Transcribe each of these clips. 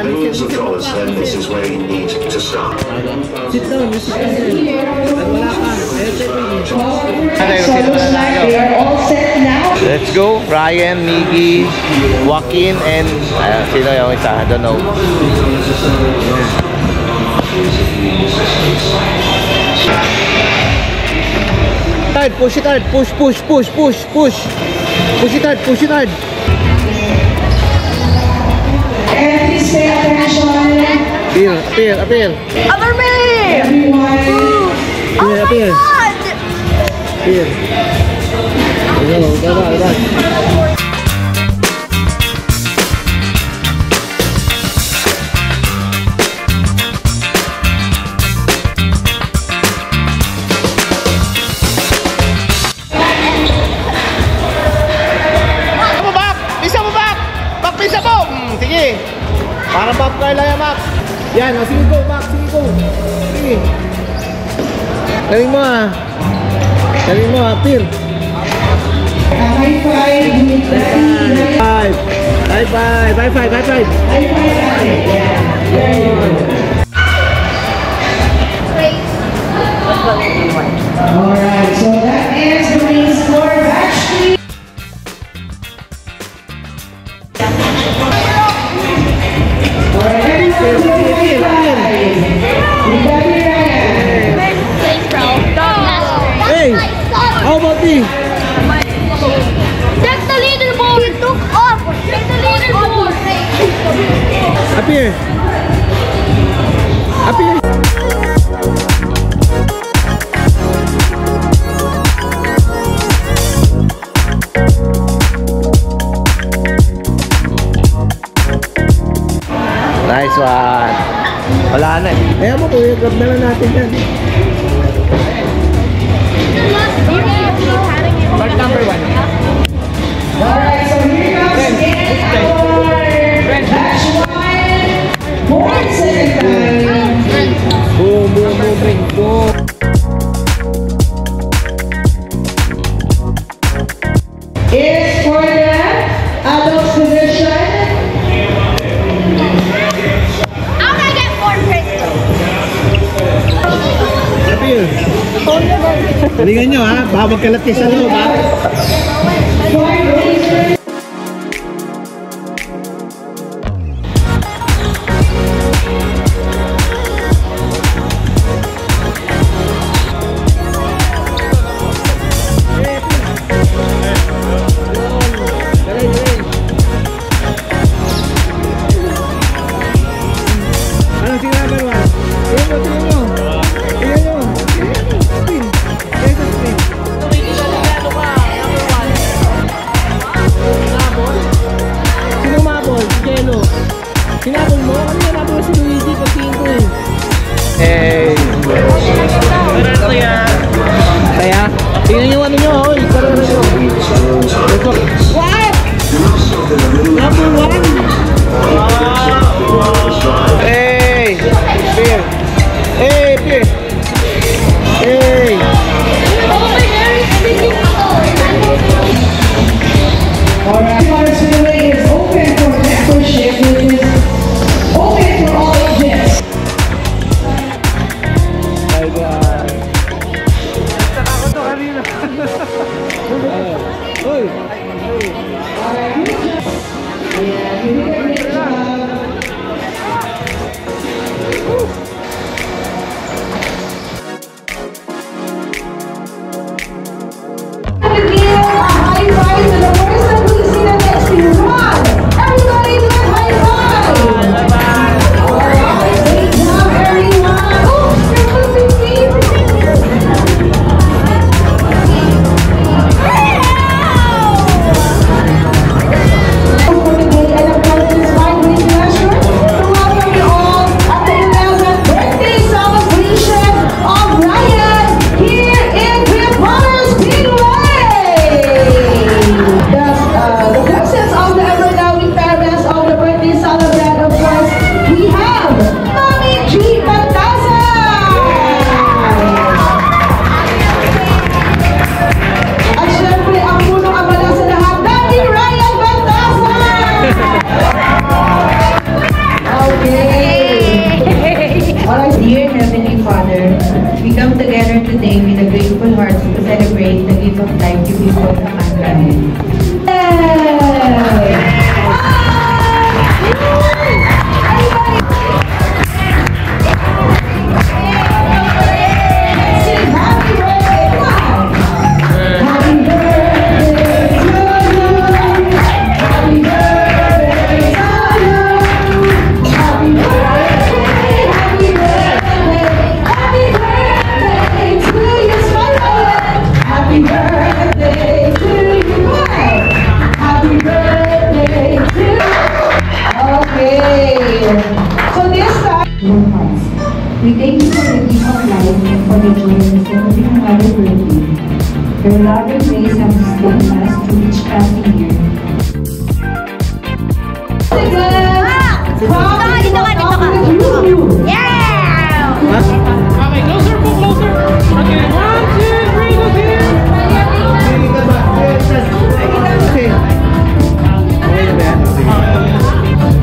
billions of dollars, then this is where you need to start. Sit down, sit down. Let's go, Ryan, Miggy, Joaquin, and sino yung isa? I don't know. Hard, push it hard, push. Push it hard, push it hard. And please pay attention. Appeal. Over me! Everyone. Oh my appeal. God! Appeal. Bye. Sige. Para Mac Carla yan, Mac. Yan, o sige go, Mac. Sige go. Sige. Galing mo ah. Galing mo ah, Pir. High five. High five. Alright, so that ends the main score. Actually, Hey, how about me? Check the leaderboard! He took off! Check the leaderboard! Appear. Nice one. Wala na eh. Ayaw mo po, grab na lang natin yan. Part number 1. alright, so here comes the batch 1. Born second time. Boom. Is for the adults division. I'm gonna get 4 crystals. Appeal. Galingan nyo ha, baka magkalati sa loob ha. Sinabol mo? Ano yan natin si Luigi pag tingin ko eh. Hey! Kaya? Tingnan nyo ano nyo, oy! Karoon na nyo! What? Number 1? Hey! Peer! Hey! Peer! Hey! Alright, Mother's Relay is open for membership, which is open for all ages. Uy! of life yung people na kantahin. We thank you for the gift of life and for the joy of celebrating another birthday. Your love and grace have sustained us through each passing year. Yeah! Okay, closer po, closer. Okay, 1, 2, 3, go here.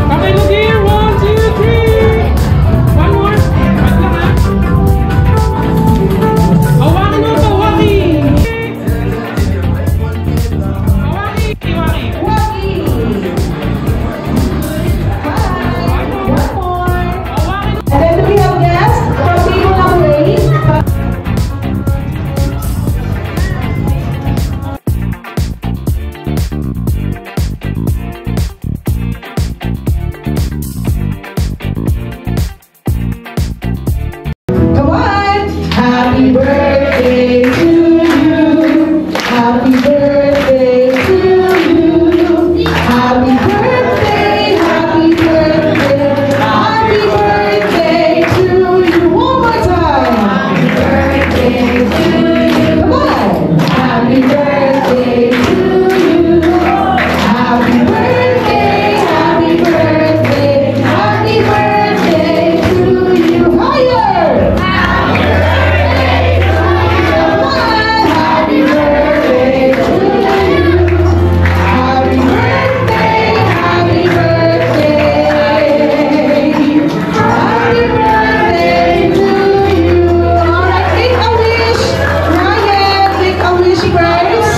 Okay, look here. 1, 2, 3. One more. Wait lang ha. Hawakan mo ito, Waki. Waki. And then we have guests from people on the way. Come on! Happy birthday to you. Happy birthday to you. Happy birthday, happy birthday, happy birthday to you. One more time. Happy birthday to you. Come on. Happy birthday to you. Happy birthday, happy birthday, happy birthday to you. Higher. Happy birthday to you. Come on. Happy birthday to you. Happy birthday, happy birthday. Happy birthday to you. All right, take a wish. Ryan, take a wish, guys.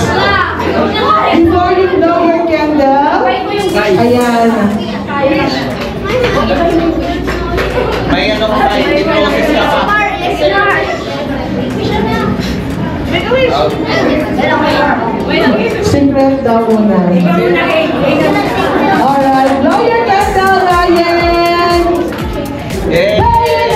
Before you blow your candle. Ayan. May ano ka tayo, i-process ka pa. Secret daw muna. Alright, blow your candle, Ryan. Yeah. Hey,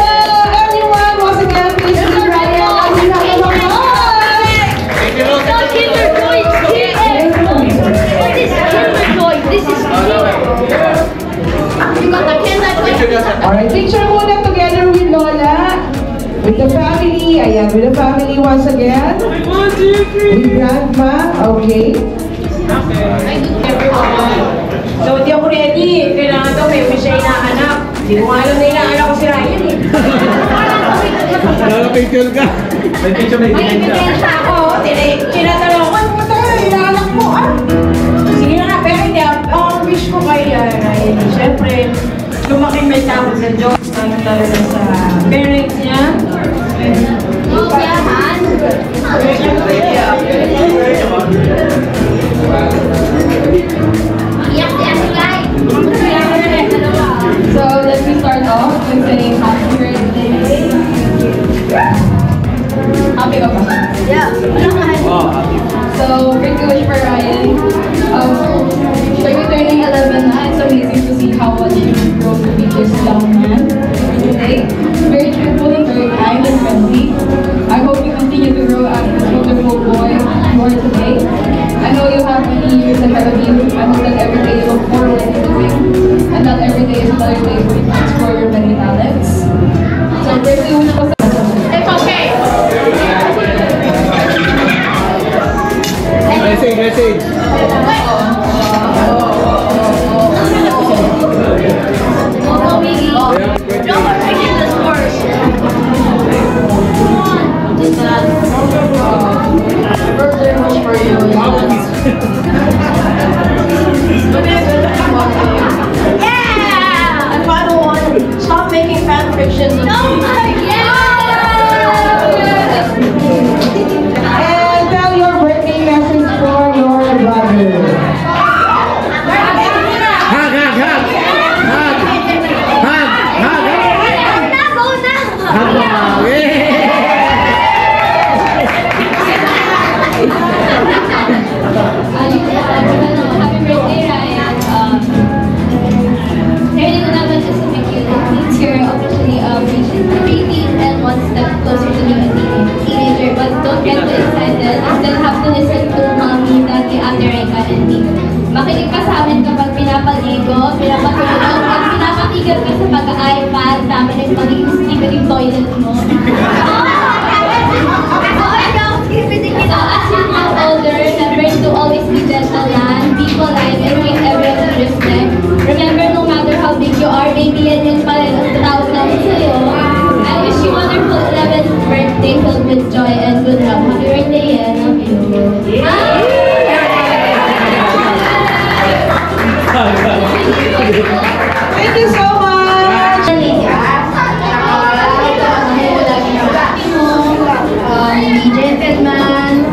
everyone, once again, please give Ryan a big round of applause. Thank you, Rose. Kinder Joy GM! What is Kinder Joy? This is Kinder. You got the Kinder Joy. Alright, picture muna together with Lola. With the family. Ayan, with the family once again. 1, 2, 3. With Grandma. Okay. So, di ako ready. Kailangan daw may wish ay inaanak. Hindi ko nga alam na inaanak ko si Ryan eh. Picture ka. May picture may May ebidensya ako. Tinatanong ko, ano tayo? Inaanak mo ah. Sige na nga, pero hindi. Ang wish ko kay Ryan. Siyempre, lumaking may tawag sa Diyos. Ano talaga sa parents niya. So let me start off with saying happy birthday. Happy ka ba? Yeah. So birthday wish for Ryan. We're turning 11 na. It's amazing to see how much you've grown to be this young man today. Very truthful and very kind and friendly. I hope you continue to grow as this wonderful boy you are today. I know you have many years ahead of you. I hope that every day you look forward to living, and that every day is another day for you to explore your many talents. So birthday wish ko sa It's okay. Message. Don't forget the scores. birthday wish for you. Yeah! And final one, stop making fan fictions of No, me. yeah! And tell your birthday yung magiging stupid yung toilet mo. As you grow older, remember to always be gentleman, be polite, and treat everyone with respect. Remember, no matter how big you are, baby, yan pa rin ang tawag namin sa'yo. I wish you wonderful 11th birthday filled with joy and good luck. Happy birthday, and love you. Thank you so much! Be gentleman,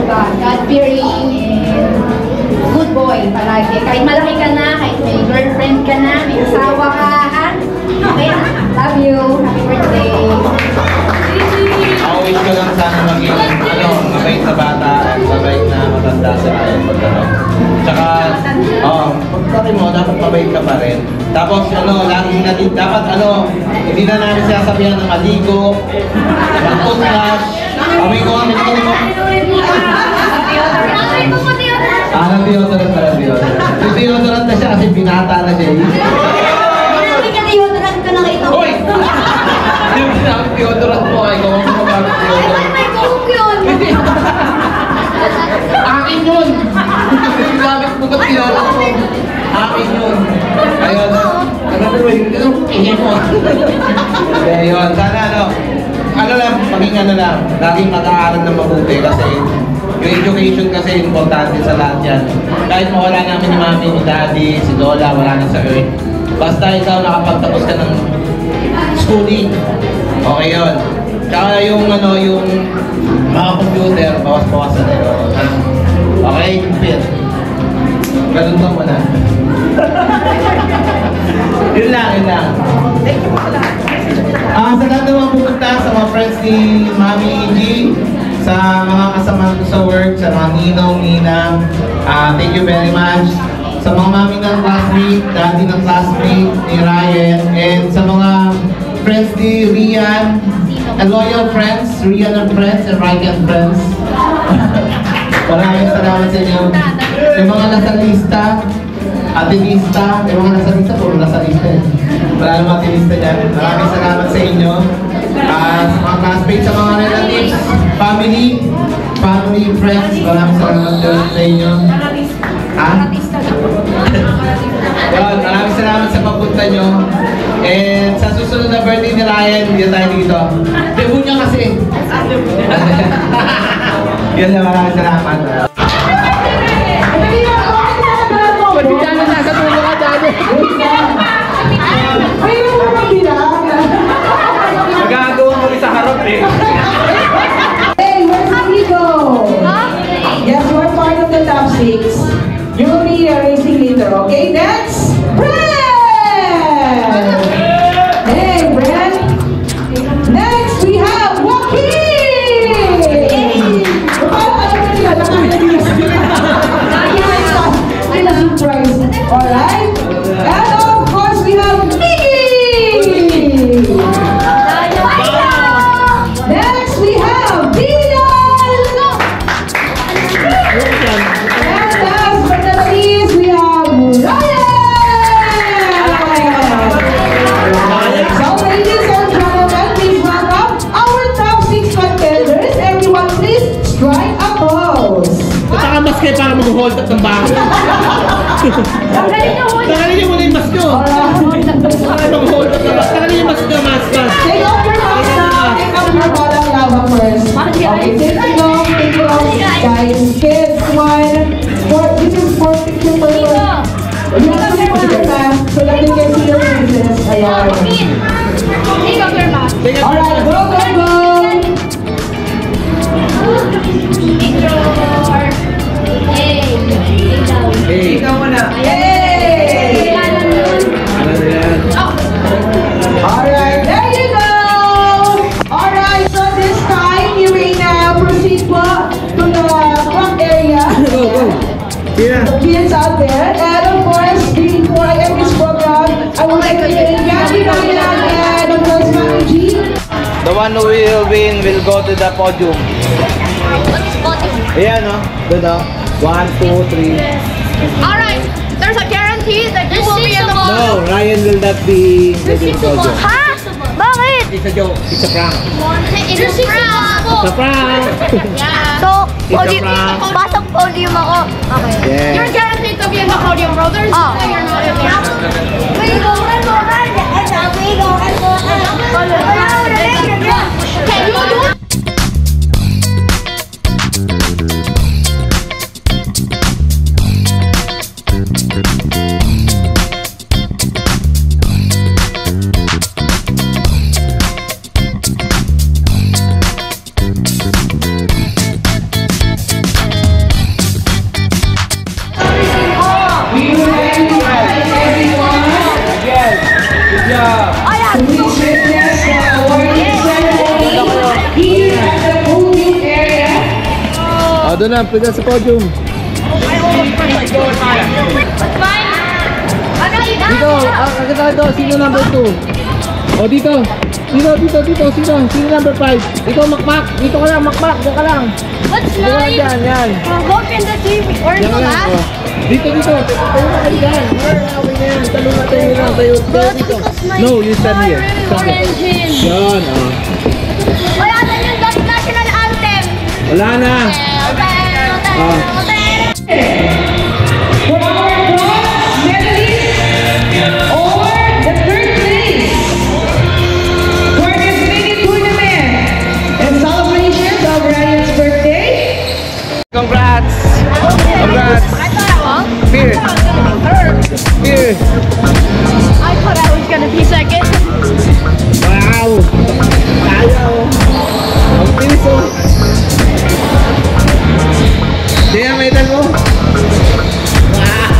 God-fearing, and good boy palagi. Kahit malaki ka na, kahit may girlfriend ka na, may asawa ka, ha? Okay, love you. Happy birthday. Ako wish ko lang sana maging, mabait na bata at mabait na matanda sa akin pagkaroon. Tsaka, pagkakit mo, dapat mabait ka pa rin. Tapos, laging natin, dapat, hindi na namin sinasabihan ng maligo, mag-toothbrush, kami ko, nagkini mo. Ng deodorant pala, deodorant. Yung deodorant na siya kasi binata na siya. Hindi ka deodorant ka lang ito. Hoy! Yung sinabing deodorant mo, ay kung ako magbago deodorant. May kuhog yun. Akin yun! Gamit mo ba't deodorant mo? Akin yun. Ayun. Ano ba yun? Ihin mo. Kaya yun. Sana maging laging mag-aaral ng mabuti kasi yung education kasi importante sa lahat yan. Kahit mawala namin ni mami, ni daddy, si lola, wala na sa earth. Basta ikaw nakapagtapos ka ng schooling. Okay yun. Tsaka yung mga computer, bawas-bawasan na yun. Okay, fit. Ganun ka muna. Yun lang. Thank you po lang. Sa lahat naman pupunta sa mga friends ni Mami G, sa mga kasama ko sa work, sa mga ninong, ninang, thank you very much. Sa mga mami ng classmate, daddy ng classmate ni Ryan, and sa mga friends ni Rian, loyal friends, Rian and friends, and Ryan friends. Maraming salamat sa inyo. Yung mga nasa lista, atilista, yung mga nasa lista, puro nasa lista eh. Wala namang atilista dyan. Maraming salamat sa inyo. Sa mga classmates, sa mga relatives, family, friends, maraming salamat sa inyo. Yun, maraming salamat sa pagpunta nyo. And sa susunod na birthday ni Ryan, hindi tayo dito. Debut niya kasi. Yun na, maraming salamat. Pwede dyan na nasa tulo ka dyan. Magagawa mo rin sa harap eh. Hey, where's Nico? Yes, we're part of the top 6. You will be racing later, okay? Next, Brent! Hey, Brent! Next, we have Joaquin! I'm a surprise. Alright? And of course, we have Mickey! Next, we have Dylan! And last but not least, we have Ryan! So, ladies and gentlemen, please welcome our top 6 contenders. Everyone, please strike a pose. Saka mas kayo para mag-hold up ng bahay. Tanggalin niyo muna yung mask nyo. Para mag-hold up ng bahay. Tanggalin yung mask nyo, mask. Take off your mask now. Take off your balang lava first. Okay, take it off, guys. Kids, this is for picture purpose. You have to put your mask so that they can see your faces. Ayan. Take off your mask. Alright, go! Hey. Yay! Alright, there you go! Alright, so this time, you may now proceed po to the front area. Go. The kids out there. And of course, before I end this program, I would like to thank Gabby Ryan and of course, Mami G. The one who will win will go to the podium. Ayan, no? Good, no? 1, 2, 3. Alright, there's a guarantee that you will be in the No, Ryan will not be in the podium. Ha? Bakit? It's a joke. It's a prank. It's a prank! It's a prank! So, It's a prank. pasok podium ako. Okay. Yeah. You're guaranteed to be in the podium, brothers. Oh. You're not in the We go and go and we go and go and go. Can you do it? Please witness the awarding ceremony here at the podium area. Doon na, pwede sa podium. Dito, agad dito, sino number 2? O dito. Dito, sino number 5? Dito, makmak. Dito ka lang, makmak. Dito ka lang. What's Dito ka lang nine? dyan, yan. Hope in the TV. Where's Yan the ka lang. last? O. Dito. Tayo na kayo dyan. Okay na yan. Talo na tayo lang. Tayo dito. No, you stand here. Stand here. Orange. Yan, o. Wala na yung national anthem. Wala na. For our bronze medalists or the third place for this mini tournament in celebration of Ryan's birthday. Congrats. Congrats. Here. Here. I thought I was gonna be second. Wow. Tayo. Ang piso. Diyan, may tango. Wow.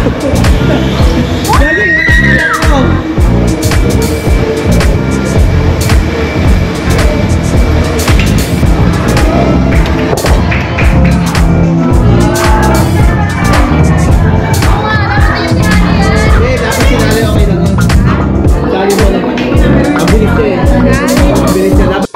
Galing, ano mo? Eh, dapat sinali, okay lang yun. Sali mo lang. Ang bilis niya eh. Ang bilis niya. Dapat